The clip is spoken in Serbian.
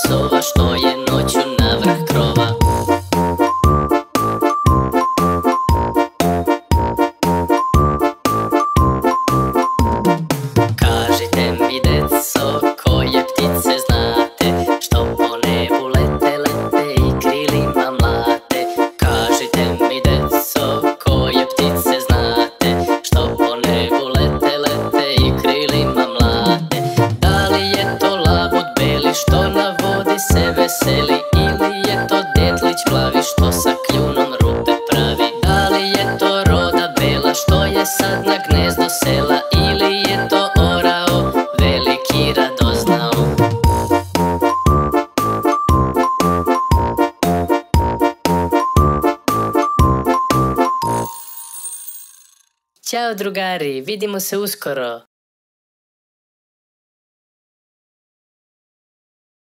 sova što je noću na vrh krova. Kažite mi deco, koje ptice znate, što po nebu lete, lete i krilima mlate. Kažite mi deco, koje ptice znate, što po nebu lete, lete i krilima mlate. Da li je to labud beli što na vodi se veseli, ili je to detlić plavi što sa kljunom rupe pravi? Da li je to roda bela što je sad na gnezdo sela, ili je to orao veliki radoznao? Ćao drugari, vidimo se uskoro.